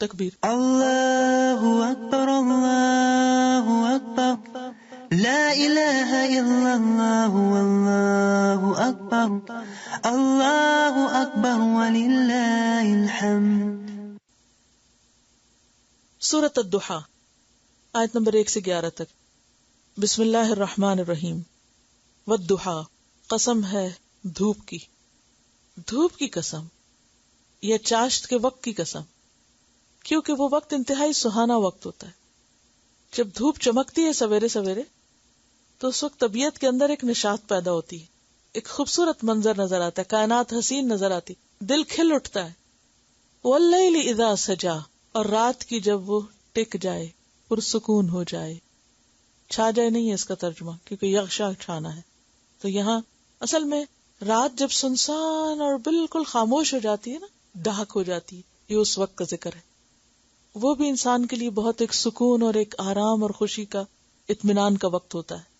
تکبیر. اللہ اکبر اللہ اکبر لا الہ الا اللہ واللہ اکبر وللہ الحمد. سورۃ الضحیٰ آیت نمبر 1 سے 11 تک. بسم اللہ الرحمن الرحیم. والضحیٰ قسم ہے دھوپ کی. دھوپ کی قسم یا چاشت کے وقت کی قسم، کیونکہ وہ وقت انتہائی سہانا وقت ہوتا ہے. جب دھوپ چمکتی ہے سویرے سویرے تو اس وقت طبیعت کے اندر ایک نشاط پیدا ہوتی ہے، ایک خوبصورت منظر نظر آتا ہے، کائنات حسین نظر آتی، دل کھل اٹھتا ہے. واللیل اذا سجا، اور رات کی جب وہ ٹک جائے، پرسکون ہو جائے. چھا جائے نہیں ہے اس کا ترجمہ، کیونکہ یغشا چھانا ہے. تو یہاں اصل میں رات جب سنسان اور بالکل خاموش ہو جاتی ہے نا، ڈھاک ہو جاتی ہے، یہ اس وقت کا ذکر ہے. وہ بھی انسان کے لیے بہت ایک سکون اور ایک آرام اور خوشی کا، اطمینان کا وقت ہوتا ہے.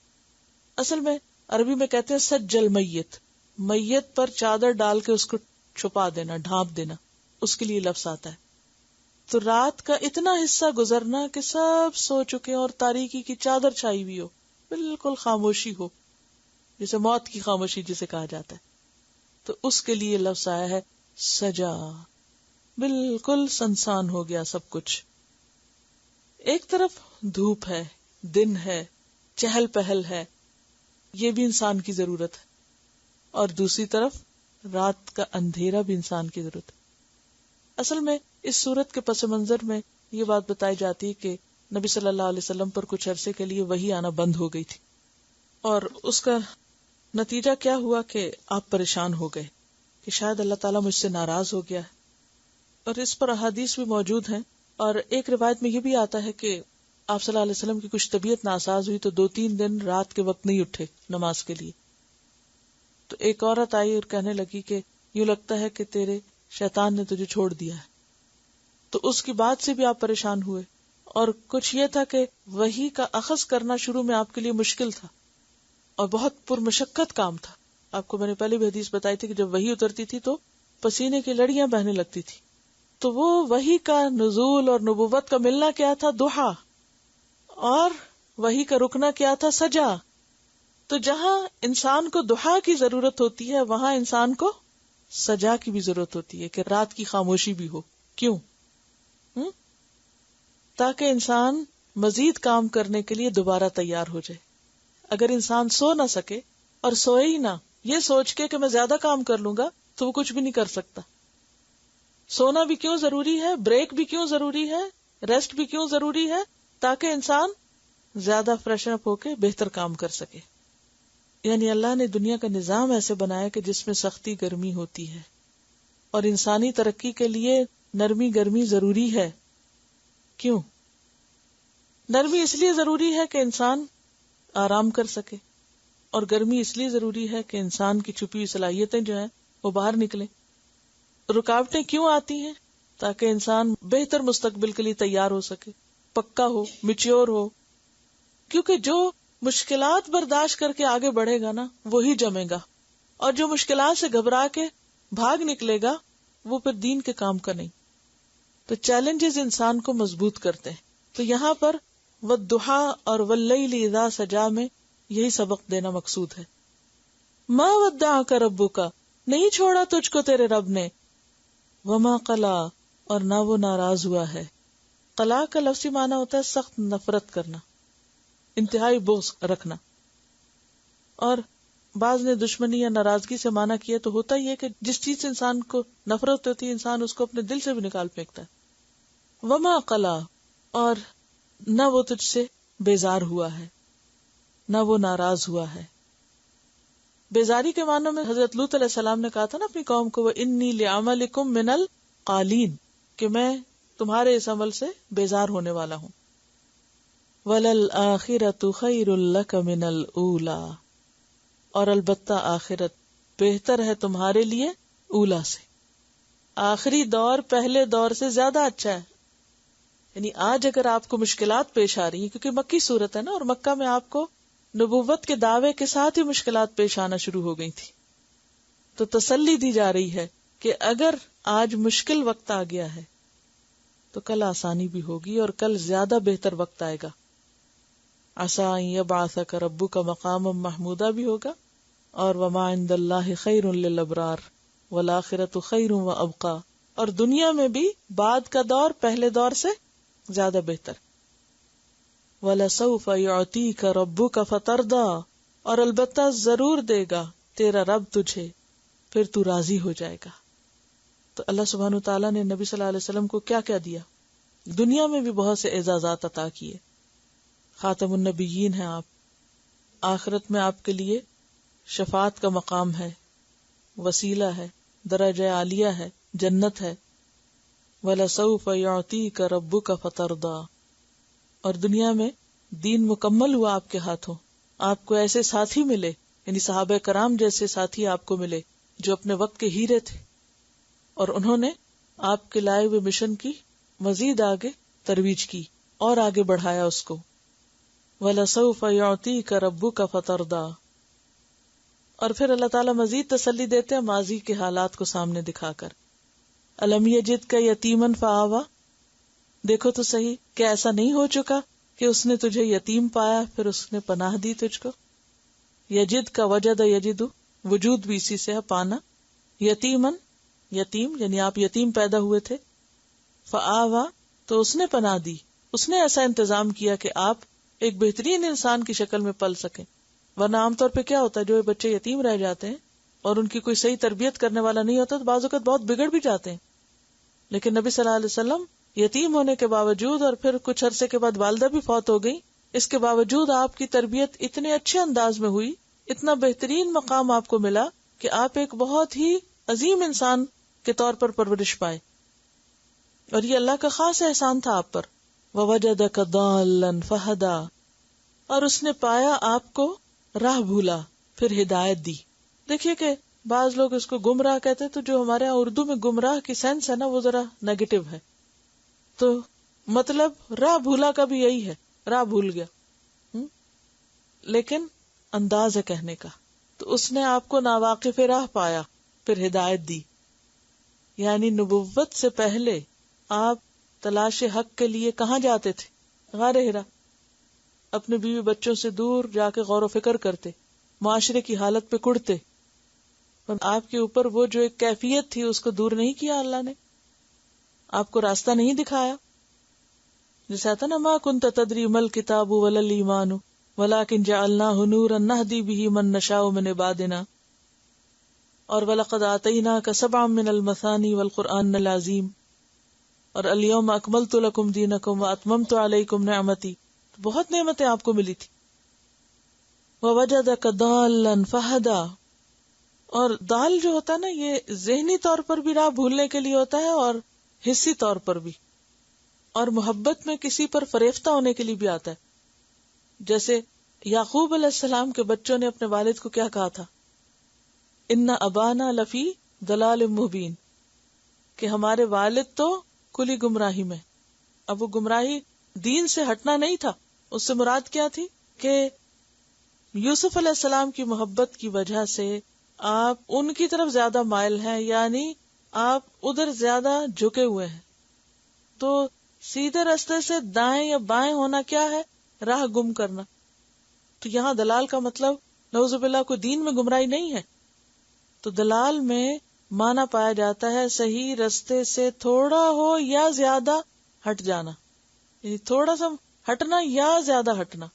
اصل میں عربی میں کہتے ہیں سجل میت، میت پر چادر ڈال کے اس کو چھپا دینا، ڈھانپ دینا، اس کے لیے لفظ آتا ہے. تو رات کا اتنا حصہ گزرنا کہ سب سو چکے اور تاریکی کی چادر چھائی ہوئی ہو، بالکل خاموشی ہو، جسے موت کی خاموشی جسے کہا جاتا ہے، تو اس کے لیے لفظ آیا ہے سجا، بالکل سنسان ہو گیا سب کچھ. ایک طرف دھوپ ہے، دن ہے، چہل پہل ہے، یہ بھی انسان کی ضرورت ہے، اور دوسری طرف رات کا اندھیرا بھی انسان کی ضرورت ہے. اصل میں اس صورت کے پس منظر میں یہ بات بتائی جاتی ہے کہ نبی صلی اللہ علیہ وسلم پر کچھ عرصے کے لیے وحی آنا بند ہو گئی تھی، اور اس کا نتیجہ کیا ہوا کہ آپ پریشان ہو گئے کہ شاید اللہ تعالیٰ مجھ سے ناراض ہو گیا ہے. اور اس پر احادیث بھی موجود ہیں، اور ایک روایت میں یہ بھی آتا ہے کہ آپ صلی اللہ علیہ وسلم کی کچھ طبیعت ناساز ہوئی تو 2-3 دن رات کے وقت نہیں اٹھے نماز کے لیے. تو ایک عورت آئی اور کہنے لگی کہ یوں لگتا ہے کہ تیرے شیطان نے تجھے چھوڑ دیا ہے. تو اس کی بات سے بھی آپ پریشان ہوئے، اور کچھ یہ تھا کہ وحی کا اخذ کرنا شروع میں آپ کے لیے مشکل تھا اور بہت پرمشقت کام تھا. آپ کو میں نے پہلے بھی حدیث بتائی تھی کہ جب وحی اترتی تھی تو پسینے کی لڑیاں بہنے لگتی تھی. تو وہ وحی کا نزول اور نبوت کا ملنا کیا تھا؟ ضحیٰ. اور وحی کا رکنا کیا تھا؟ سجا. تو جہاں انسان کو ضحیٰ کی ضرورت ہوتی ہے وہاں انسان کو سجا کی بھی ضرورت ہوتی ہے، کہ رات کی خاموشی بھی ہو. کیوں؟ تاکہ انسان مزید کام کرنے کے لیے دوبارہ تیار ہو جائے. اگر انسان سو نہ سکے اور سوئے ہی نہ، یہ سوچ کے کہ میں زیادہ کام کر لوں گا، تو وہ کچھ بھی نہیں کر سکتا. سونا بھی کیوں ضروری ہے، بریک بھی کیوں ضروری ہے، ریسٹ بھی کیوں ضروری ہے؟ تاکہ انسان زیادہ فریش اپ ہو کے بہتر کام کر سکے. یعنی اللہ نے دنیا کا نظام ایسے بنایا کہ جس میں سختی گرمی ہوتی ہے، اور انسانی ترقی کے لیے نرمی گرمی ضروری ہے. کیوں؟ نرمی اس لیے ضروری ہے کہ انسان آرام کر سکے، اور گرمی اس لیے ضروری ہے کہ انسان کی چھپی ہوئی صلاحیتیں جو ہیں وہ باہر نکلیں. رکاوٹیں کیوں آتی ہیں؟ تاکہ انسان بہتر مستقبل کے لیے تیار ہو سکے، پکا ہو، میچور ہو. کیونکہ جو مشکلات برداشت کر کے آگے بڑھے گا نا، وہی جمے گا، اور جو مشکلات سے گھبرا کے بھاگ نکلے گا وہ پھر دین کے کام کا نہیں. تو چیلنجز انسان کو مضبوط کرتے ہیں. تو یہاں پر والضحیٰ اور واللیل اذا سجا میں یہی سبق دینا مقصود ہے. ما ودعک ربک، نہیں چھوڑا تجھ کو تیرے رب نے. وما قلا، اور نہ وہ ناراض ہوا ہے. قلا کا لفظی معنی ہوتا ہے سخت نفرت کرنا، انتہائی بغض رکھنا. اور بعض نے دشمنی یا ناراضگی سے معنی کیا تو ہوتا ہی ہے کہ جس چیز سے انسان کو نفرت ہوتی ہے انسان اس کو اپنے دل سے بھی نکال پھینکتا ہے. وما قلا، اور نہ وہ تجھ سے بیزار ہوا ہے، نہ وہ ناراض ہوا ہے. بیزاری کے معنوں میں حضرت لوط علیہ السلام نے کہا تھا نا اپنی قوم کو، وَإِنِّي لِعَمَلِكُم مِّنَ الْقَالِينَ، کہ میں تمہارے اس عمل سے بیزار ہونے والا ہوں. وَلَلْآخِرَةُ خَيْرٌ لَكَ مِنَ الْأُولَىٰ، اور البتہ آخرت بہتر ہے تمہارے لیے اولا سے. آخری دور پہلے دور سے زیادہ اچھا ہے. یعنی آج اگر آپ کو مشکلات پیش آ رہی ہیں، کیونکہ مکی صورت ہے نا، اور مکہ میں آپ کو نبوت کے دعوے کے ساتھ ہی مشکلات پیش آنا شروع ہو گئی تھی، تو تسلی دی جا رہی ہے کہ اگر آج مشکل وقت آ گیا ہے تو کل آسانی بھی ہوگی اور کل زیادہ بہتر وقت آئے گا. عسیٰ ان یبعثک ربک مقاما محمودا بھی ہوگا, اور وما عند اللہ خیر للابرار والآخرۃ خیر وابقیٰ, اور دنیا میں بھی بعد کا دور پہلے دور سے زیادہ بہتر. وَلَسَوْفَ يُعْطِيكَ رَبُّكَ فَتَرْضَىٰ, اور البتہ ضرور دے گا تیرا رب تجھے, پھر تو راضی ہو جائے گا. تو اللہ سبحانہ وتعالیٰ نے نبی صلی اللہ علیہ وسلم کو کیا کیا دیا؟ دنیا میں بھی بہت سے اعزازات عطا کیے. خاتم النبیین ہیں آپ, آخرت میں آپ کے لیے شفاعت کا مقام ہے, وسیلہ ہے, درجہ عالیہ ہے, جنت ہے. وَلَسَوْفَ يُعْطِيكَ رَبُّكَ فَتَرْضَىٰ, اور دنیا میں دین مکمل ہوا آپ کے ہاتھوں, آپ کو ایسے ساتھی ملے, یعنی صحابہ کرام جیسے ساتھی آپ کو ملے جو اپنے وقت کے ہیرے تھے, اور انہوں نے آپ کے لائے ہوئے مشن کی مزید آگے ترویج کی اور آگے بڑھایا اس کو. وَلَسَوْفَ يُعْطِيكَ رَبُّكَ فَتَرْضَىٰ, اور پھر اللہ تعالیٰ مزید تسلی دیتے ہیں ماضی کے حالات کو سامنے دکھا کر. أَلَمْ يَجِدْكَ يَتِيمًا فَآوَىٰ, دیکھو تو صحیح کہ ایسا نہیں ہو چکا کہ اس نے تجھے یتیم پایا پھر اس نے پناہ دی تجھ کو. یجد کا وجد یجد, وجود بھی اسی سے ہے, پانا. یتیمن, یتیم یعنی آپ یتیم پیدا ہوئے تھے. فآوا, تو اس نے پناہ دی, اس نے ایسا انتظام کیا کہ آپ ایک بہترین انسان کی شکل میں پل سکیں. ورنہ عام طور پہ کیا ہوتا ہے, جو بچے یتیم رہ جاتے ہیں اور ان کی کوئی صحیح تربیت کرنے والا نہیں ہوتا تو بعض اوقات بہت بگڑ بھی جاتے ہیں. لیکن نبی صلی اللہ علیہ وسلم یتیم ہونے کے باوجود اور پھر کچھ عرصے کے بعد والدہ بھی فوت ہو گئی, اس کے باوجود آپ کی تربیت اتنے اچھے انداز میں ہوئی, اتنا بہترین مقام آپ کو ملا کہ آپ ایک بہت ہی عظیم انسان کے طور پر پرورش پائے. اور یہ اللہ کا خاص احسان تھا آپ پر. وَوَجَدَكَ ضَالًّا فَهَدَىٰ, اور اس نے پایا آپ کو راہ بھولا پھر ہدایت دی. دیکھیے کہ بعض لوگ اس کو گمراہ کہتے, تو جو ہمارے یہاں اردو میں گمراہ کی سینس ہے نا وہ ذرا نیگیٹو ہے. تو مطلب راہ بھولا کا بھی یہی ہے, راہ بھول گیا, لیکن انداز ہے کہنے کا. تو اس نے آپ کو ناواقف راہ پایا پھر ہدایت دی. یعنی نبوت سے پہلے آپ تلاش حق کے لیے کہاں جاتے تھے؟ غار ہرا. اپنے بیوی بچوں سے دور جا کے غور و فکر کرتے, معاشرے کی حالت پہ کڑتے. آپ کے اوپر وہ جو ایک کیفیت تھی اس کو دور نہیں کیا اللہ نے, آپ کو راستہ نہیں دکھایا. جیسے آتا نا, ما کنت تدری مل کتاب ولا الایمان ولکن جعلناہ نورا نہدی بہ من نشاء من عبادنا, اور وَلَقَدْ آتَيْنَاكَ سَبْعًا مِنَ الْمَثَانِي وَالْقُرْآنِ الْعَظِيمِ, اور الْيَوْمَ أَكْمَلْتُ لَكُمْ دِينَكُمْ وَأَتْمَمْتُ عَلَيْكُمْ نِعْمَتِي, بہت نعمتیں آپ کو ملی تھی. وَوَجَدَكَ ضَالًّا فَهَدَىٰ, اور دال جو ہوتا ہے نا یہ ذہنی طور پر بھی راہ بھولنے کے لیے ہوتا ہے اور حصی طور پر بھی, اور محبت میں کسی پر فریفتہ ہونے کے لیے بھی آتا ہے. جیسے یعقوب علیہ السلام کے بچوں نے اپنے والد کو کیا کہا تھا, ان ابانا لفی ضلال مبین, کہ ہمارے والد تو کلی گمراہی میں. اب وہ گمراہی دین سے ہٹنا نہیں تھا, اس سے مراد کیا تھی کہ یوسف علیہ السلام کی محبت کی وجہ سے آپ ان کی طرف زیادہ مائل ہیں, یعنی آپ ادھر زیادہ جھکے ہوئے ہیں. تو سیدھے راستے سے دائیں یا بائیں ہونا کیا ہے, راہ گم کرنا. تو یہاں دلال کا مطلب نعوذ باللہ کو دین میں گمراہی نہیں ہے. تو دلال میں مانا پایا جاتا ہے صحیح راستے سے تھوڑا ہو یا زیادہ ہٹ جانا, یعنی تھوڑا سا ہٹنا یا زیادہ ہٹنا.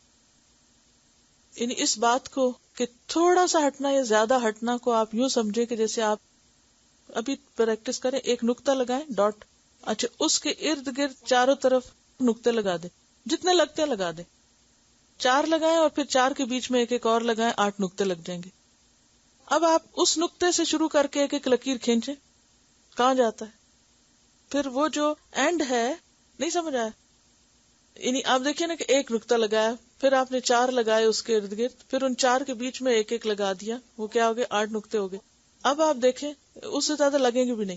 یعنی اس بات کو کہ تھوڑا سا ہٹنا یا زیادہ ہٹنا کو آپ یوں سمجھے کہ جیسے آپ ابھی پریکٹس کریں, ایک نقطہ لگائیں ڈاٹ, اچھا اس کے ارد گرد چاروں طرف نقطے لگا دیں, جتنے لگتے ہیں لگا دیں. 4 لگائیں اور پھر 4 کے بیچ میں ایک اور لگائیں, 8 نقطے لگ جائیں گے. اب آپ اس نقطے سے شروع کر کے ایک لکیر کھینچیں, کہاں جاتا ہے؟ پھر وہ جو اینڈ ہے, نہیں سمجھ آیا؟ یعنی آپ دیکھیں نا کہ ایک نقطہ لگایا, پھر آپ نے 4 لگائے اس کے ارد گرد, پھر ان 4 کے بیچ میں ایک لگا دیا, وہ کیا ہو گئے؟ 8 نقطے ہو گئے. اب آپ دیکھیں اس سے زیادہ لگیں گے بھی نہیں.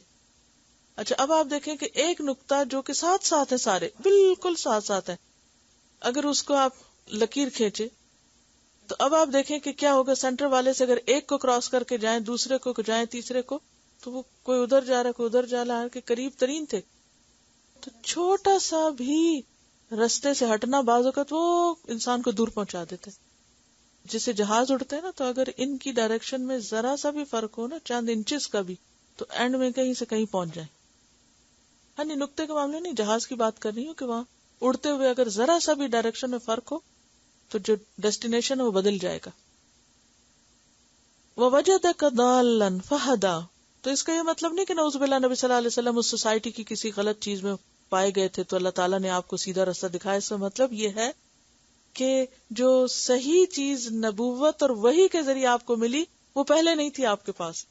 اچھا اب آپ دیکھیں کہ ایک نقطہ جو کہ ساتھ ساتھ ہے, سارے بالکل ساتھ ساتھ ہے, اگر اس کو آپ لکیر کھینچے تو اب آپ دیکھیں کہ کیا ہوگا. سینٹر والے سے اگر ایک کو کراس کر کے جائیں, دوسرے کو جائیں, تیسرے کو, تو وہ کوئی ادھر جا رہا ہے کوئی ادھر جا رہا ہے, کہ قریب ترین تھے. تو چھوٹا سا بھی رستے سے ہٹنا بعض اوقات وہ انسان کو دور پہنچا دیتے. جسے جہاز اڑتے ہیں نا، تو اگر ان کی ڈائریکشن میں ذرا سا بھی فرق ہو نا، چند انچز کا بھی، تو اینڈ میں کہیں سے کہیں پہنچ جائیں. ہاں نہیں، نقطے کے معاملے نہیں، جہاز کی بات کر رہی ہوں کہ وہاں اڑتے ہوئے اگر ذرا سا بھی ڈائریکشن میں فرق ہو تو جو ڈیسٹینیشن ہے وہ بدل جائے گا. وَوَجَدَكَ ضَالًّا فَهَدَىٰ، تو اس کا یہ مطلب نہیں کہ نعوذ باللہ نبی صلی اللہ علیہ وسلم اس سوسائٹی کی کسی غلط چیز میں پائے گئے تھے تو اللہ تعالیٰ نے آپ کو سیدھا راستہ دکھایا. اس کا مطلب یہ ہے کہ جو صحیح چیز نبوت اور وحی کے ذریعے آپ کو ملی وہ پہلے نہیں تھی آپ کے پاس.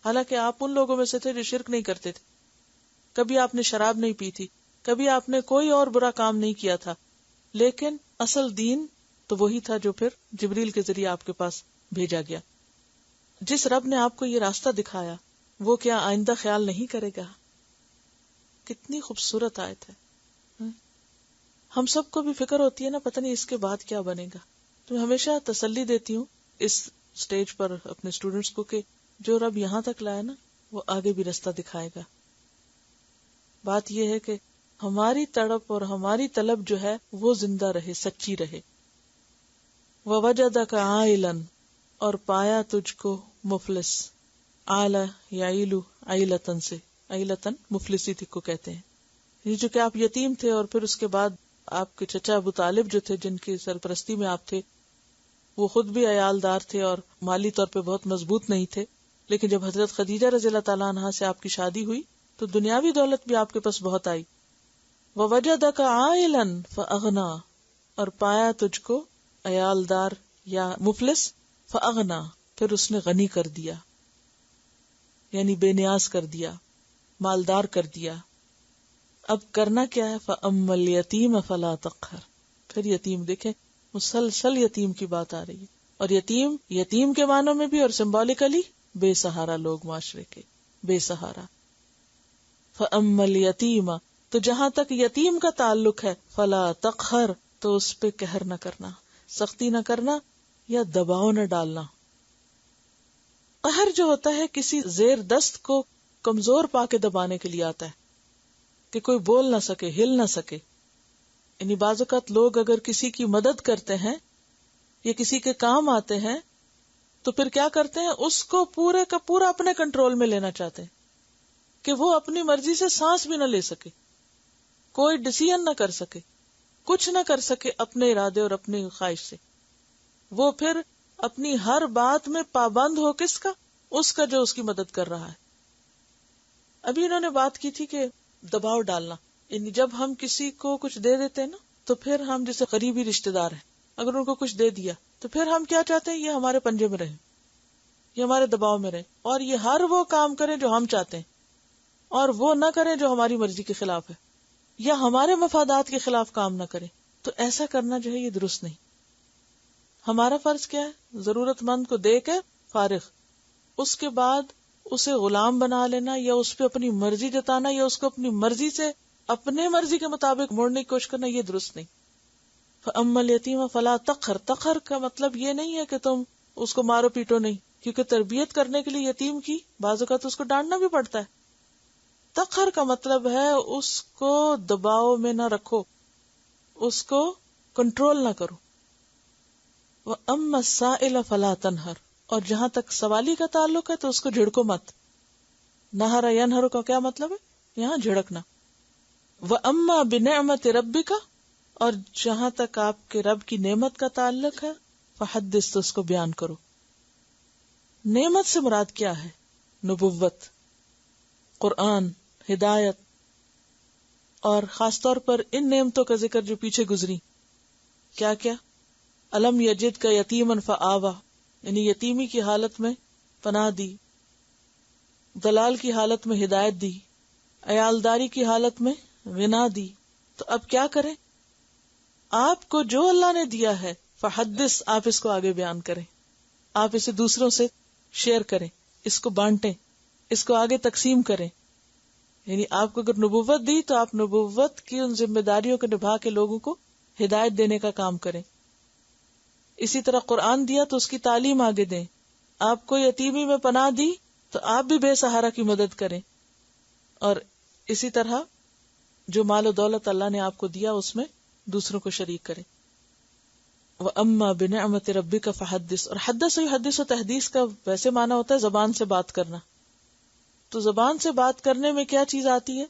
حالانکہ آپ ان لوگوں میں سے تھے جو شرک نہیں کرتے تھے، کبھی آپ نے شراب نہیں پی تھی، کبھی آپ نے کوئی اور برا کام نہیں کیا تھا، لیکن اصل دین تو وہی تھا جو پھر جبریل کے ذریعے آپ کے پاس بھیجا گیا. جس رب نے آپ کو یہ راستہ دکھایا وہ کیا آئندہ خیال نہیں کرے گا؟ کتنی خوبصورت آیت ہے. ہم سب کو بھی فکر ہوتی ہے نا، پتہ نہیں اس کے بعد کیا بنے گا. تو میں ہمیشہ تسلی دیتی ہوں اس سٹیج پر اپنے اسٹوڈنٹس کو کہ جو رب یہاں تک لایا نا وہ آگے بھی راستہ دکھائے گا. بات یہ ہے کہ ہماری تڑپ اور ہماری طلب جو ہے وہ زندہ رہے، سچی رہے. وَوَجَدَكَ عَائِلًا، اور پایا تجھ کو مفلس. عَالَ يَعِيلُ عَيْلَةً سے، عَيْلَةً مفلسی کو کہتے ہیں. یہ جو کہ آپ یتیم تھے اور پھر اس کے بعد آپ کے چچا ابو طالب جو تھے جن کی سرپرستی میں آپ تھے، وہ خود بھی عیالدار تھے اور مالی طور پہ بہت مضبوط نہیں تھے، لیکن جب حضرت خدیجہ رضی اللہ تعالیٰ عنہا سے آپ کی شادی ہوئی تو دنیاوی دولت بھی آپ کے پاس بہت آئی. وَوَجَدَكَ عَائِلًا فَأَغْنَىٰ، اور پایا تجھ کو عیالدار یا مفلس، فَأَغْنَىٰ، پھر اس نے غنی کر دیا، یعنی بے نیاز کر دیا، مالدار کر دیا. اب کرنا کیا ہے؟ فَأَمَّا الْيَتِيمَ فَلَا تَقْهَرْ، پھر یتیم دیکھیں مسلسل یتیم کی بات آ رہی ہے، اور یتیم کے معنوں میں بھی اور سمبولکلی بے سہارا لوگ، معاشرے کے بے سہارا. فَأَمَّا الْيَتِيمَ، تو جہاں تک یتیم کا تعلق ہے، فَلَا تَقْهَرْ، تو اس پہ قہر نہ کرنا، سختی نہ کرنا یا دباؤ نہ ڈالنا. قہر جو ہوتا ہے کسی زیر دست کو کمزور پا کے دبانے کے لیے آتا ہے کہ کوئی بول نہ سکے، ہل نہ سکے. یعنی بعض اوقات لوگ اگر کسی کی مدد کرتے ہیں یا کسی کے کام آتے ہیں تو پھر کیا کرتے ہیں، اس کو پورے کا پورا اپنے کنٹرول میں لینا چاہتے ہیں کہ وہ اپنی مرضی سے سانس بھی نہ لے سکے، کوئی ڈیسیژن نہ کر سکے، کچھ نہ کر سکے اپنے ارادے اور اپنی خواہش سے. وہ پھر اپنی ہر بات میں پابند ہو کس کا؟ اس کا جو اس کی مدد کر رہا ہے. ابھی انہوں نے بات کی تھی کہ دباؤ ڈالنا، یعنی جب ہم کسی کو کچھ دے دیتے ہیں نا تو پھر ہم جیسے قریبی رشتہ دار ہیں، اگر ان کو کچھ دے دیا تو پھر ہم کیا چاہتے ہیں، یہ ہمارے پنجے میں رہے، یہ ہمارے دباؤ میں رہے، اور یہ ہر وہ کام کریں جو ہم چاہتے ہیں اور وہ نہ کریں جو ہماری مرضی کے خلاف ہے یا ہمارے مفادات کے خلاف کام نہ کریں. تو ایسا کرنا جو ہے یہ درست نہیں. ہمارا فرض کیا ہے؟ ضرورت مند کو دے کے فارغ، اس کے بعد اسے غلام بنا لینا یا اس پہ اپنی مرضی جتانا یا اس کو اپنی مرضی سے اپنے مرضی کے مطابق موڑنے کی کوشش کرنا، یہ درست نہیں. فَأَمَّا الْيَتِيمَ فَلَا تَقْهَرْ، تقہر کا مطلب یہ نہیں ہے کہ تم اس کو مارو پیٹو نہیں، کیونکہ تربیت کرنے کے لیے یتیم کی بعض اوقات اس کو ڈانٹنا بھی پڑتا ہے. تقہر کا مطلب ہے اس کو دباؤ میں نہ رکھو، اس کو کنٹرول نہ کرو. وَأَمَّا السَّائِلَ فَلَا تَنْهَرْ، اور جہاں تک سوالی کا تعلق ہے تو اس کو جھڑکو مت. نہر ینہر کا کیا مطلب ہے؟ یہاں جھڑکنا. وَأَمَّا بِنِعْمَةِ رَبِّكَ، اور جہاں تک آپ کے رب کی نعمت کا تعلق ہے، فحدث، تو اس کو بیان کرو. نعمت سے مراد کیا ہے؟ نبوت، قرآن، ہدایت، اور خاص طور پر ان نعمتوں کا ذکر جو پیچھے گزری. کیا کیا؟ الم یجد کا یتیمن فآوا، یعنی یتیمی کی حالت میں پناہ دی، دلال کی حالت میں ہدایت دی، عیالداری کی حالت میں غنا دی. تو اب کیا کریں؟ آپ کو جو اللہ نے دیا ہے فحدث، آپ اس کو آگے بیان کریں، آپ اسے دوسروں سے شیئر کریں، اس کو بانٹیں، اس کو آگے تقسیم کریں. یعنی آپ کو اگر نبوت دی تو آپ نبوت کی ان ذمہ داریوں کو نبھا کے لوگوں کو ہدایت دینے کا کام کریں. اسی طرح قرآن دیا تو اس کی تعلیم آگے دیں. آپ کو یتیمی میں پناہ دی تو آپ بھی بے سہارا کی مدد کریں. اور اسی طرح جو مال و دولت اللہ نے آپ کو دیا اس میں دوسروں کو شریک کرے. وَأَمَّا بِنِعْمَةِ رَبِّكَ فَحَدِّثْ. اور حدث و حدیث و تحدیث کا ویسے معنی ہوتا ہے زبان سے بات کرنا. تو زبان سے بات کرنے میں کیا چیز آتی ہے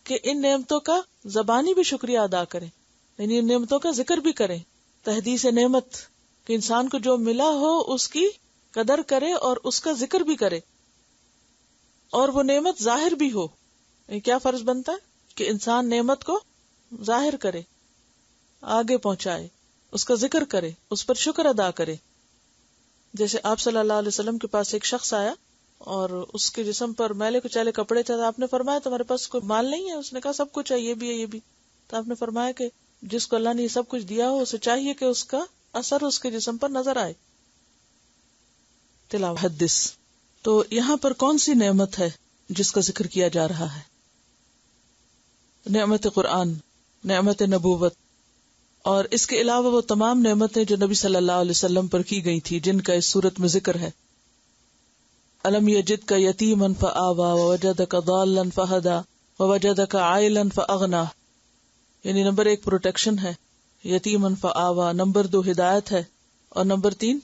کہ ان نعمتوں کا زبانی بھی شکریہ ادا کریں، یعنی ان نعمتوں کا ذکر بھی کریں. تحدیث نعمت کہ انسان کو جو ملا ہو اس کی قدر کرے اور اس کا ذکر بھی کرے، اور وہ نعمت ظاہر بھی ہو. کیا فرض بنتا ہے کہ انسان نعمت کو ظاہر کرے، آگے پہنچائے، اس کا ذکر کرے، اس پر شکر ادا کرے. جیسے آپ صلی اللہ علیہ وسلم کے پاس ایک شخص آیا اور اس کے جسم پر میلے کچیلے کپڑے تھے. آپ نے فرمایا تمہارے پاس کوئی مال نہیں ہے؟ اس نے کہا سب کچھ ہے، یہ بھی ہے، یہ بھی. تو آپ نے فرمایا کہ جس کو اللہ نے یہ سب کچھ دیا ہو اسے چاہیے کہ اس کا اثر اس کے جسم پر نظر آئے. تلاوت حدث. تو یہاں پر کون سی نعمت ہے جس کا ذکر کیا جا رہا ہے؟ نعمت قرآن، نعمت نبوت، اور اس کے علاوہ وہ تمام نعمتیں جو نبی صلی اللہ علیہ وسلم پر کی گئی تھی جن کا اس صورت میں ذکر ہے. الم یجدک یتیما فآوی ووجدک ضالا فہدی ووجدک عائلا فاغنی. یعنی نمبر 1 پروٹیکشن ہے، یتیما فآوی، نمبر 2 ہدایت ہے، اور نمبر 3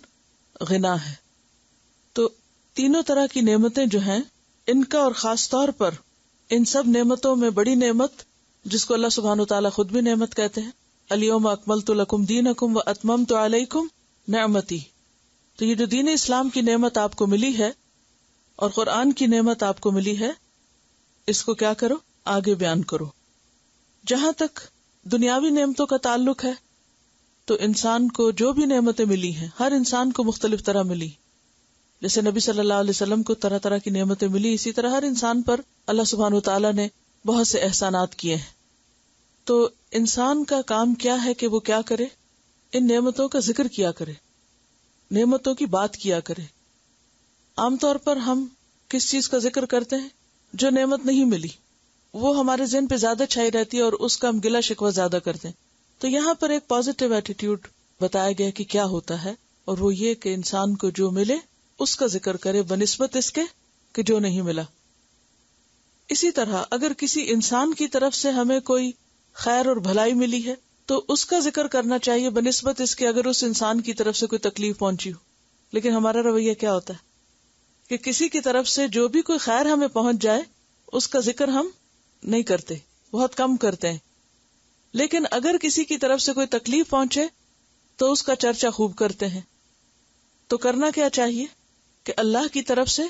غنا ہے. تو تینوں طرح کی نعمتیں جو ہیں ان کا، اور خاص طور پر ان سب نعمتوں میں بڑی نعمت جس کو اللہ سبحانہ وتعالی خود بھی نعمت کہتے ہیں، الیوم اکملت لکم دینکم واتممت علیکم نعمتی. تو یہ جو دین اسلام کی نعمت آپ کو ملی ہے اور قرآن کی نعمت آپ کو ملی ہے، اس کو کیا کرو؟ آگے بیان کرو. جہاں تک دنیاوی نعمتوں کا تعلق ہے تو انسان کو جو بھی نعمتیں ملی ہیں ہر انسان کو مختلف طرح ملی. جیسے نبی صلی اللہ علیہ وسلم کو طرح طرح کی نعمتیں ملی، اسی طرح ہر انسان پر اللہ سبحانہ وتعالیٰ نے بہت سے احسانات کیے ہیں. تو انسان کا کام کیا ہے کہ وہ کیا کرے؟ ان نعمتوں کا ذکر کیا کرے، نعمتوں کی بات کیا کرے. عام طور پر ہم کس چیز کا ذکر کرتے ہیں؟ جو نعمت نہیں ملی وہ ہمارے ذہن پہ زیادہ چھائی رہتی ہے اور اس کا ہم گلہ شکوہ زیادہ کرتے ہیں. تو یہاں پر ایک پازیٹیو ایٹیٹیوڈ بتایا گیا کہ کیا ہوتا ہے، اور وہ یہ کہ انسان کو جو ملے اس کا ذکر کرے بنسبت اس کے کہ جو نہیں ملا. اسی طرح اگر کسی انسان کی طرف سے ہمیں کوئی خیر اور بھلائی ملی ہے تو اس کا ذکر کرنا چاہیے بنسبت اس کے اگر اس انسان کی طرف سے کوئی تکلیف پہنچی ہو. لیکن ہمارا رویہ کیا ہوتا ہے کہ کسی کی طرف سے جو بھی کوئی خیر ہمیں پہنچ جائے اس کا ذکر ہم نہیں کرتے، بہت کم کرتے ہیں. لیکن اگر کسی کی طرف سے کوئی تکلیف پہنچے تو اس کا چرچا خوب کرتے ہیں. تو کرنا کیا چاہیے کہ اللہ کی طرف سے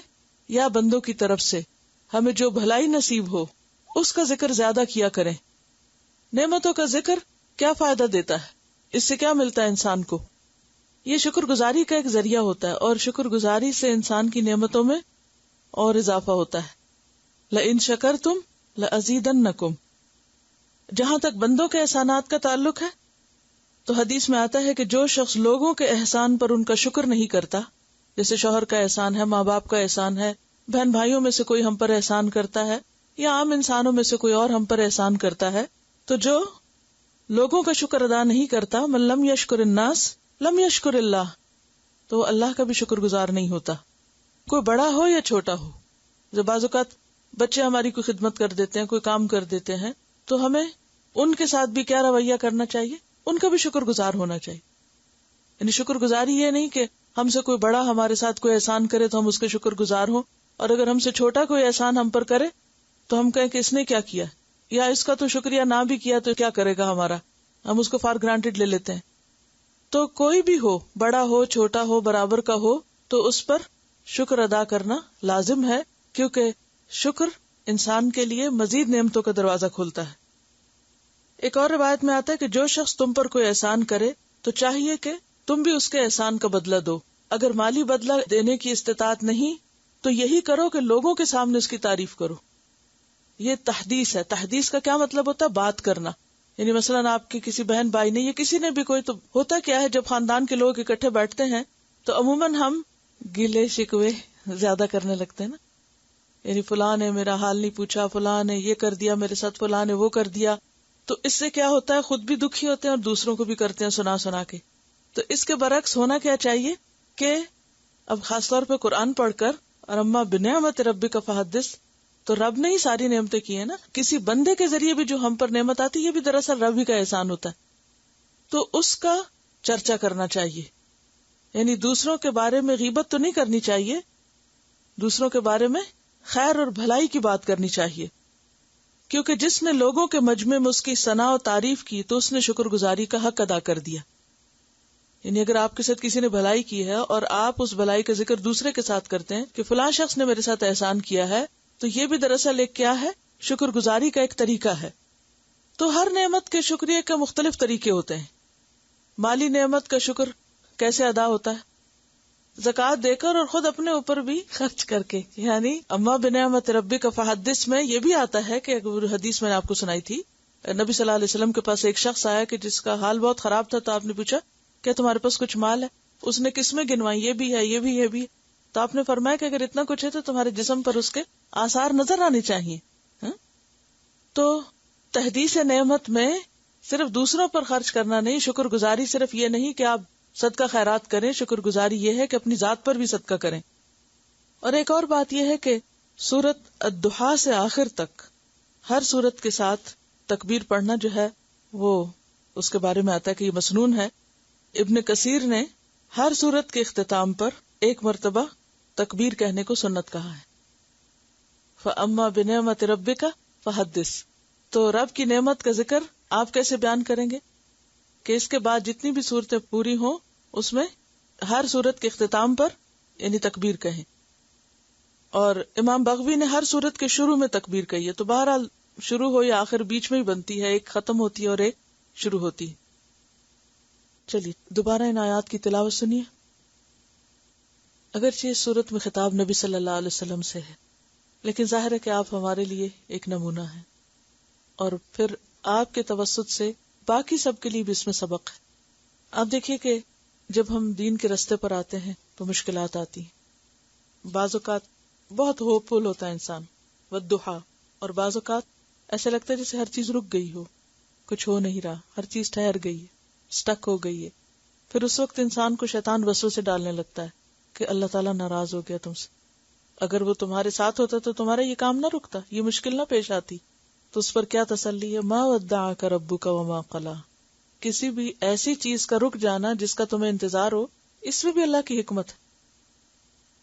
یا بندوں کی طرف سے ہمیں جو بھلائی نصیب ہو اس کا ذکر زیادہ کیا کریں. نعمتوں کا ذکر کیا فائدہ دیتا ہے؟ اس سے کیا ملتا ہے انسان کو؟ یہ شکر گزاری کا ایک ذریعہ ہوتا ہے، اور شکر گزاری سے انسان کی نعمتوں میں اور اضافہ ہوتا ہے. لَإِن شَكَرْتُمْ لَأَزِيدَنَّكُمْ. جہاں تک بندوں کے احسانات کا تعلق ہے تو حدیث میں آتا ہے کہ جو شخص لوگوں کے احسان پر ان کا شکر نہیں کرتا، جیسے شوہر کا احسان ہے، ماں باپ کا احسان ہے، بہن بھائیوں میں سے کوئی ہم پر احسان کرتا ہے، یا عام انسانوں میں سے کوئی اور ہم پر احسان کرتا ہے، تو جو لوگوں کا شکر ادا نہیں کرتا، من لم یشکر الناس لم یشکر اللہ، تو وہ اللہ کا بھی شکر گزار نہیں ہوتا، کوئی بڑا ہو یا چھوٹا ہو. جب بعض اوقات بچے ہماری کوئی خدمت کر دیتے ہیں، کوئی کام کر دیتے ہیں، تو ہمیں ان کے ساتھ بھی کیا رویہ کرنا چاہیے؟ ان کا بھی شکر گزار ہونا چاہیے. یعنی شکر گزاری یہ نہیں کہ ہم سے کوئی بڑا ہمارے ساتھ کوئی احسان کرے تو ہم اس کے شکر گزار ہوں، اور اگر ہم سے چھوٹا کوئی احسان ہم پر کرے تو ہم کہیں کہ اس نے کیا کیا، یا اس کا تو شکریہ نہ بھی کیا تو کیا کرے گا ہمارا، ہم اس کو فار گرانٹیڈ لے لیتے ہیں. تو کوئی بھی ہو، بڑا ہو چھوٹا ہو برابر کا ہو، تو اس پر شکر ادا کرنا لازم ہے، کیونکہ شکر انسان کے لیے مزید نعمتوں کا دروازہ کھولتا ہے. ایک اور روایت میں آتا ہے کہ جو شخص تم پر کوئی احسان کرے تو چاہیے کہ تم بھی اس کے احسان کا بدلہ دو. اگر مالی بدلہ دینے کی استطاعت نہیں تو یہی کرو کہ لوگوں کے سامنے اس کی تعریف کرو. یہ تحدیث ہے. تحدیث کا کیا مطلب ہوتا ہے؟ بات کرنا. یعنی مثلاً آپ کی کسی بہن بھائی نے یا کسی نے بھی کوئی، تو ہوتا کیا ہے جب خاندان کے لوگ اکٹھے بیٹھتے ہیں تو عموماً ہم گلے شکوے زیادہ کرنے لگتے ہیں نا. یعنی فلاں نے میرا حال نہیں پوچھا، فلاں نے یہ کر دیا میرے ساتھ، فلاں نے وہ کر دیا. تو اس سے کیا ہوتا ہے؟ خود بھی دکھی ہوتے ہیں اور دوسروں کو بھی کرتے ہیں سنا سنا کے. تو اس کے برعکس ہونا کیا چاہیے کہ اب خاص طور پہ قرآن پڑھ کر اور اما بنعمت ربک فحدث، تو رب نے ہی ساری نعمتیں کی ہیں نا. کسی بندے کے ذریعے بھی جو ہم پر نعمت آتی ہے یہ بھی دراصل رب ہی کا احسان ہوتا ہے. تو اس کا چرچا کرنا چاہیے. یعنی دوسروں کے بارے میں غیبت تو نہیں کرنی چاہیے، دوسروں کے بارے میں خیر اور بھلائی کی بات کرنی چاہیے. کیونکہ جس نے لوگوں کے مجمع میں اس کی ثنا و تعریف کی تو اس نے شکر گزاری کا حق ادا کر دیا. یعنی اگر آپ کے ساتھ کسی نے بھلائی کی ہے اور آپ اس بھلائی کا ذکر دوسرے کے ساتھ کرتے ہیں کہ فلاں شخص نے میرے ساتھ احسان کیا ہے، تو یہ بھی دراصل ایک کیا ہے، شکر گزاری کا ایک طریقہ ہے. تو ہر نعمت کے شکریہ کے مختلف طریقے ہوتے ہیں. مالی نعمت کا شکر کیسے ادا ہوتا ہے؟ زکوٰۃ دے کر اور خود اپنے اوپر بھی خرچ کر کے. یعنی اما بنعمت ربک فحدث میں یہ بھی آتا ہے کہ حدیث میں نے آپ کو سنائی تھی، نبی صلی اللہ علیہ وسلم کے پاس ایک شخص آیا کہ جس کا حال بہت خراب تھا. تو آپ نے پوچھا کہ تمہارے پاس کچھ مال ہے؟ اس نے قسمیں گنوائی، یہ بھی ہے، یہ بھی، یہ بھی. تو آپ نے فرمایا کہ اگر اتنا کچھ ہے تو تمہارے جسم پر اس کے آثار نظر آنے چاہیے. تو تحدیث نعمت میں صرف دوسروں پر خرچ کرنا نہیں، شکر گزاری صرف یہ نہیں کہ آپ صدقہ خیرات کریں، شکر گزاری یہ ہے کہ اپنی ذات پر بھی صدقہ کریں. اور ایک اور بات یہ ہے کہ سورت الضحیٰ سے آخر تک ہر سورت کے ساتھ تکبیر پڑھنا جو ہے وہ اس کے بارے میں آتا ہے کہ یہ مسنون ہے. ابن کثیر نے ہر سورت کے اختتام پر ایک مرتبہ تکبیر کہنے کو سنت کہا ہے. فَأَمَّا بِنِعْمَةِ رَبِّكَ فَحَدِّثْ. تو رب کی نعمت کا ذکر آپ کیسے بیان کریں گے کہ اس کے بعد جتنی بھی صورتیں پوری ہوں اس میں ہر صورت کے اختتام پر یعنی تکبیر کہیں. اور امام بغوی نے ہر صورت کے شروع میں تکبیر کہی ہے. تو بہرحال شروع ہو یا آخر بیچ میں ہی بنتی ہے، ایک ختم ہوتی ہے اور ایک شروع ہوتی ہے. چلیے دوبارہ ان آیات کی تلاوت سنیے. اگرچہ اس صورت میں خطاب نبی صلی اللہ علیہ وسلم سے ہے، لیکن ظاہر ہے کہ آپ ہمارے لیے ایک نمونہ ہیں، اور پھر آپ کے توسط سے باقی سب کے لیے بھی اس میں سبق ہے. آپ دیکھیے کہ جب ہم دین کے رستے پر آتے ہیں تو مشکلات آتی ہیں. بعض اوقات بہت ہوپ فل ہوتا ہے انسان، والضحیٰ، اور بعض اوقات ایسے لگتا ہے جیسے ہر چیز رک گئی ہو، کچھ ہو نہیں رہا، ہر چیز ٹھہر گئی ہے، سٹک ہو گئی ہے. پھر اس وقت انسان کو شیطان وسوسے ڈالنے لگتا ہے کہ اللہ تعالیٰ ناراض ہو گیا تم سے. اگر وہ تمہارے ساتھ ہوتا تو تمہارا یہ کام نہ رکتا، یہ مشکل نہ پیش آتی. تو اس پر کیا تسلی ہے؟ ما ودعک ربک وما قلی. کسی بھی ایسی چیز کا رک جانا جس کا تمہیں انتظار ہو، اس میں بھی اللہ کی حکمت ہے.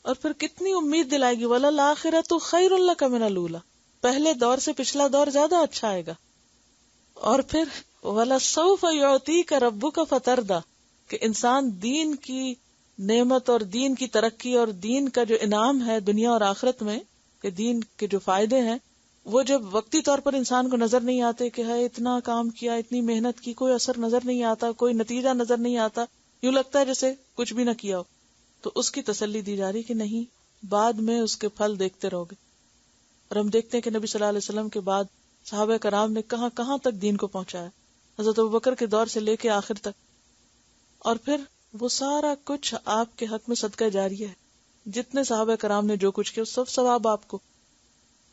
اور پھر کتنی امید دلائے گی، وَلَلْآخِرَةُ خَيْرٌ لَكَ مِنَ الْأُولَىٰ. پہلے دور سے پچھلا دور زیادہ اچھا آئے گا. اور پھر وَلَسَوْفَ يُعْطِيكَ رَبُّكَ فَتَرْضَىٰ، کہ انسان دین کی نعمت اور دین کی ترقی اور دین کا جو انعام ہے دنیا اور آخرت میں، کہ دین کے جو فائدے ہیں وہ جب وقتی طور پر انسان کو نظر نہیں آتے کہ ہے اتنا کام کیا، اتنی محنت کی، کوئی اثر نظر نہیں آتا، کوئی نتیجہ نظر نہیں آتا، یوں لگتا ہے جیسے کچھ بھی نہ کیا ہو، تو اس کی تسلی دی جا رہی کہ نہیں، بعد میں اس کے پھل دیکھتے رہو گے. اور ہم دیکھتے ہیں کہ نبی صلی اللہ علیہ وسلم کے بعد صحابہ کرام نے کہاں کہاں تک دین کو پہنچایا، حضرت ابوبکر کے دور سے لے کے آخر تک. اور پھر وہ سارا کچھ آپ کے حق میں صدقہ جاریہ ہے. جتنے صحابہ کرام نے جو کچھ کیا سب ثواب آپ کو،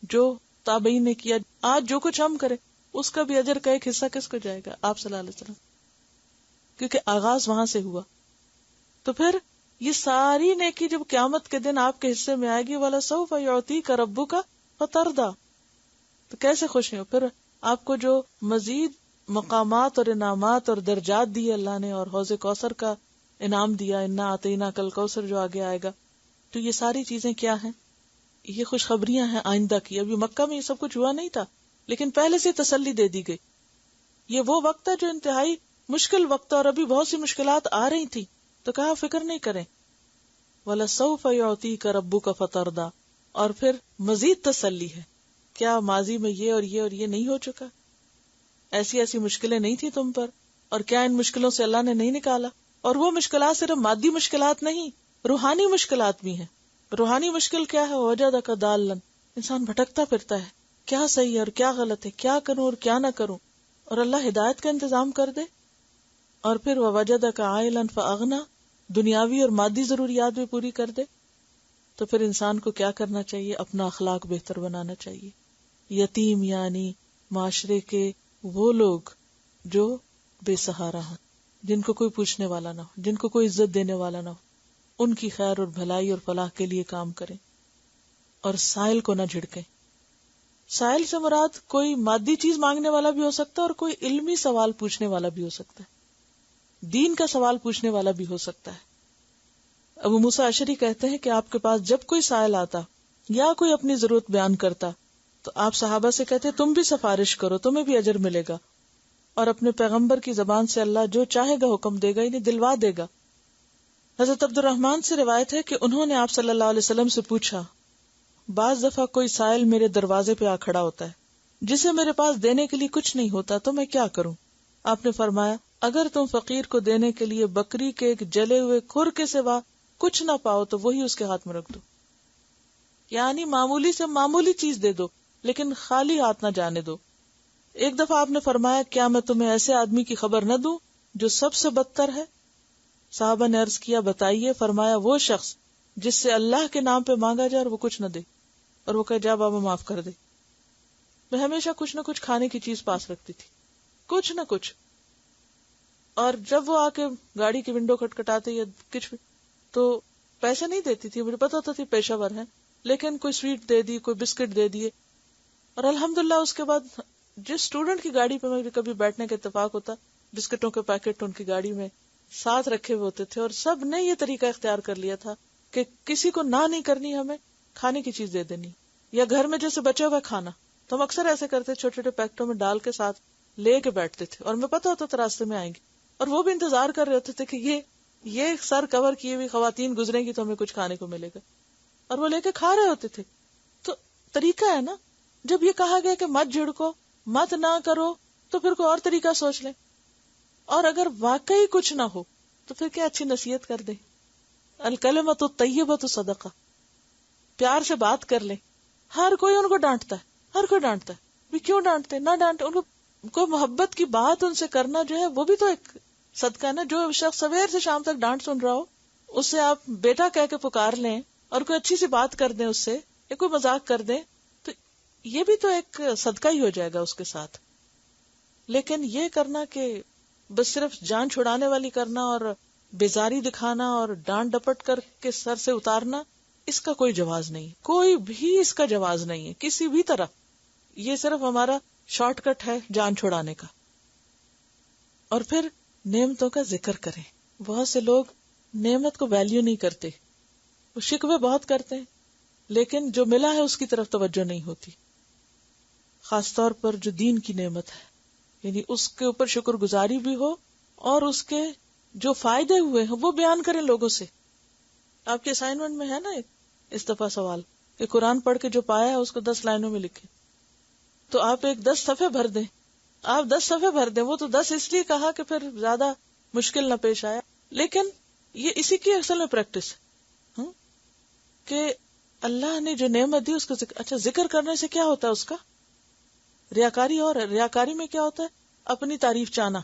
جو تابعین نے کیا، آج جو کچھ ہم کریں اس کا بھی اجر کا ایک حصہ کس کو جائے گا؟ آپ صلی اللہ علیہ وسلم، کیونکہ آغاز وہاں سے ہوا. تو پھر یہ ساری نیکی جب قیامت کے دن آپ کے حصے میں آئے گی، وَلَسَوْفَ يُعْطِيكَ رَبُّكَ فَتَرْضَىٰ، تو کیسے خوش ہیں؟ پھر آپ کو جو مزید مقامات اور انعامات اور درجات دیے اللہ نے، اور حوض کوثر کا انعام دیا، اِنَّا أَعْطَيْنَاكَ الْكَوْثَرَ جو آگے آئے گا، تو یہ ساری چیزیں کیا ہیں؟ یہ خوشخبریاں ہیں آئندہ کی. ابھی مکہ میں یہ سب کچھ ہوا نہیں تھا، لیکن پہلے سے تسلی دے دی گئی. یہ وہ وقت ہے جو انتہائی مشکل وقت، اور ابھی بہت سی مشکلات آ رہی تھی، تو کہا فکر نہیں کریں. وَلَسَوْفَ يُعْطِيكَ رَبُّكَ فَتَرْضَىٰ. اور پھر مزید تسلی ہے، کیا ماضی میں یہ اور یہ اور یہ نہیں ہو چکا؟ ایسی ایسی مشکلیں نہیں تھی تم پر، اور کیا ان مشکلوں سے اللہ نے نہیں نکالا؟ اور وہ مشکلات صرف مادی مشکلات نہیں، روحانی مشکلات بھی ہیں. روحانی مشکل کیا ہے؟ وَوَجَدَكَ ضَالًّا، انسان بھٹکتا پھرتا ہے، کیا صحیح ہے اور کیا غلط ہے، کیا کروں اور کیا نہ کروں، اور اللہ ہدایت کا انتظام کر دے. اور پھر وَوَجَدَكَ عَائِلًا فَأَغْنَىٰ، دنیاوی اور مادی ضروریات بھی پوری کر دے. تو پھر انسان کو کیا کرنا چاہیے؟ اپنا اخلاق بہتر بنانا چاہیے. یتیم یعنی معاشرے کے وہ لوگ جو بے سہارا ہوں، جن کو کوئی پوچھنے والا نہ ہو، جن کو کوئی عزت دینے والا نہ ہو، ان کی خیر اور بھلائی اور فلاح کے لیے کام کریں، اور سائل کو نہ جھڑکیں. سائل سے مراد کوئی مادی چیز مانگنے والا بھی ہو سکتا ہے اور کوئی علمی سوال پوچھنے والا بھی ہو سکتا ہے، دین کا سوال پوچھنے والا بھی ہو سکتا ہے۔ ابو موسیٰ اشعری کہتے ہیں کہ آپ کے پاس جب کوئی سائل آتا یا کوئی اپنی ضرورت بیان کرتا تو آپ صحابہ سے کہتے تم بھی سفارش کرو، تمہیں بھی اجر ملے گا، اور اپنے پیغمبر کی زبان سے اللہ جو چاہے گا حکم دے گا، انہیں دلوا دے گا۔ حضرت عبد الرحمن سے روایت ہے کہ انہوں نے آپ صلی اللہ علیہ وسلم سے پوچھا، بعض دفعہ کوئی سائل میرے دروازے پہ آ کھڑا ہوتا ہے جسے میرے پاس دینے کے لیے کچھ نہیں ہوتا، تو میں کیا کروں؟ آپ نے فرمایا، اگر تم فقیر کو دینے کے لیے بکری کے ایک جلے ہوئے کھر کے سوا کچھ نہ پاؤ تو وہی اس کے ہاتھ میں رکھ دو، یعنی معمولی سے معمولی چیز دے دو لیکن خالی ہاتھ نہ جانے دو۔ ایک دفعہ آپ نے فرمایا، کیا میں تمہیں ایسے آدمی کی خبر نہ دوں جو سب سے بدتر ہے؟ صحابہ نے عرض کیا، بتائیے۔ فرمایا، وہ شخص جس سے اللہ کے نام پہ مانگا جائے اور وہ کچھ نہ دے، اور وہ کہے جا بابا معاف کر دے۔ میں ہمیشہ کچھ نہ کچھ کھانے کی چیز پاس رکھتی تھی، کچھ نہ کچھ، اور جب وہ آ کے گاڑی کی ونڈو کھٹکھٹاتے یا کچھ بھی تو پیسے نہیں دیتی تھی، مجھے پتا ہوتا تھی پیشہ ور ہے، لیکن کوئی سویٹ دے دی، کوئی بسکٹ دے دیے، اور الحمدللہ اس کے بعد جس اسٹوڈنٹ کی گاڑی پہ مجھے کبھی بیٹھنے کا اتفاق ہوتا، بسکٹوں کے پیکٹ ان کی گاڑی میں ساتھ رکھے ہوئے ہوتے تھے، اور سب نے یہ طریقہ اختیار کر لیا تھا کہ کسی کو نہ نہیں کرنی، ہمیں کھانے کی چیز دے دینی، یا گھر میں جیسے بچے ہوئے کھانا تو ہم اکثر ایسے کرتے، چھوٹے چھوٹے پیکٹوں میں ڈال کے ساتھ لے کے بیٹھتے تھے، اور میں پتا ہوتا تھا راستے میں آئیں گے، اور وہ بھی انتظار کر رہے ہوتے تھے کہ یہ سر کور کیے ہوئی خواتین گزریں گی تو ہمیں کچھ کھانے کو ملے گا، اور وہ لے کے کھا رہے ہوتے تھے۔ تو طریقہ ہے نا، جب یہ کہا گیا کہ مت جھڑکو، مت نہ کرو، تو پھر کوئی اور طریقہ سوچ لیں، اور اگر واقعی کچھ نہ ہو تو پھر کیا اچھی نصیحت کر دیں، الکلمۃ الطیبۃ صدقہ، پیار سے بات کر لیں۔ ہر کوئی ان کو ڈانٹتا ہے، ہر کوئی ڈانٹتا ہے، بھی کیوں ڈانٹتے؟ نہ ڈانٹے، ان کو محبت کی بات ان سے کرنا جو ہے وہ بھی تو ایک صدقہ ہے نا۔ جو شخص سویر سے شام تک ڈانٹ سن رہا ہو، اس سے آپ بیٹا کہہ کے پکار لیں اور کوئی اچھی سی بات کر دیں اس سے، یا کوئی مذاق کر دیں، تو یہ بھی تو ایک صدقہ ہی ہو جائے گا اس کے ساتھ۔ لیکن یہ کرنا کہ بس صرف جان چھڑانے والی کرنا اور بیزاری دکھانا اور ڈانٹ ڈپٹ کر کے سر سے اتارنا، اس کا کوئی جواز نہیں، کوئی بھی اس کا جواز نہیں ہے کسی بھی طرح۔ یہ صرف ہمارا شارٹ کٹ ہے جان چھڑانے کا۔ اور پھر نعمتوں کا ذکر کریں۔ بہت سے لوگ نعمت کو ویلیو نہیں کرتے، وہ شکوے بہت کرتے ہیں، لیکن جو ملا ہے اس کی طرف توجہ نہیں ہوتی، خاص طور پر جو دین کی نعمت ہے، یعنی اس کے اوپر شکر گزاری بھی ہو، اور اس کے جو فائدے ہوئے ہیں وہ بیان کریں لوگوں سے۔ آپ کے اسائنمنٹ میں ہے نا ایک اس دفعہ سوال کہ قرآن پڑھ کے جو پایا ہے اس کو 10 لائنوں میں لکھیں، تو آپ ایک 10 صفحے بھر دیں، آپ 10 صفحے بھر دیں۔ وہ تو 10 اس لیے کہا کہ پھر زیادہ مشکل نہ پیش آیا، لیکن یہ اسی کی اصل میں پریکٹس ہے کہ اللہ نے جو نعمت دی اس کا ذکر۔ اچھا، ذکر کرنے سے کیا ہوتا ہے اس کا؟ ریاکاری، اور ریاکاری میں کیا ہوتا ہے؟ اپنی تعریف چاہنا،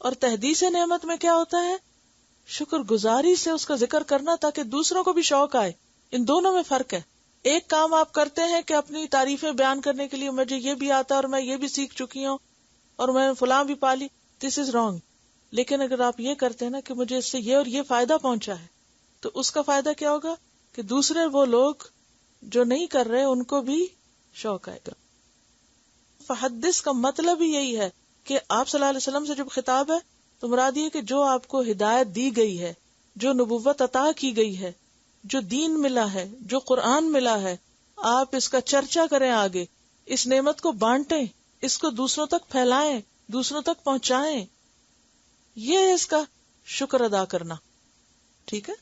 اور تحدیث نعمت میں کیا ہوتا ہے؟ شکر گزاری سے اس کا ذکر کرنا تاکہ دوسروں کو بھی شوق آئے۔ ان دونوں میں فرق ہے۔ ایک کام آپ کرتے ہیں کہ اپنی تعریفیں بیان کرنے کے لیے مجھے یہ بھی آتا ہے اور میں یہ بھی سیکھ چکی ہوں اور میں فلاں بھی پالی، دس از رانگ۔ لیکن اگر آپ یہ کرتے ہیں نا کہ مجھے اس سے یہ اور یہ فائدہ پہنچا ہے، تو اس کا فائدہ کیا ہوگا کہ دوسرے وہ لوگ جو نہیں کر رہے ان کو بھی شوق آئے گا۔ فحدث کا مطلب ہی یہی ہے کہ آپ صلی اللہ علیہ وسلم سے جب خطاب ہے تو مراد یہ کہ جو آپ کو ہدایت دی گئی ہے، جو نبوت عطا کی گئی ہے، جو دین ملا ہے، جو قرآن ملا ہے، آپ اس کا چرچا کریں، آگے اس نعمت کو بانٹیں، اس کو دوسروں تک پھیلائیں، دوسروں تک پہنچائیں۔ یہ ہے اس کا شکر ادا کرنا، ٹھیک ہے۔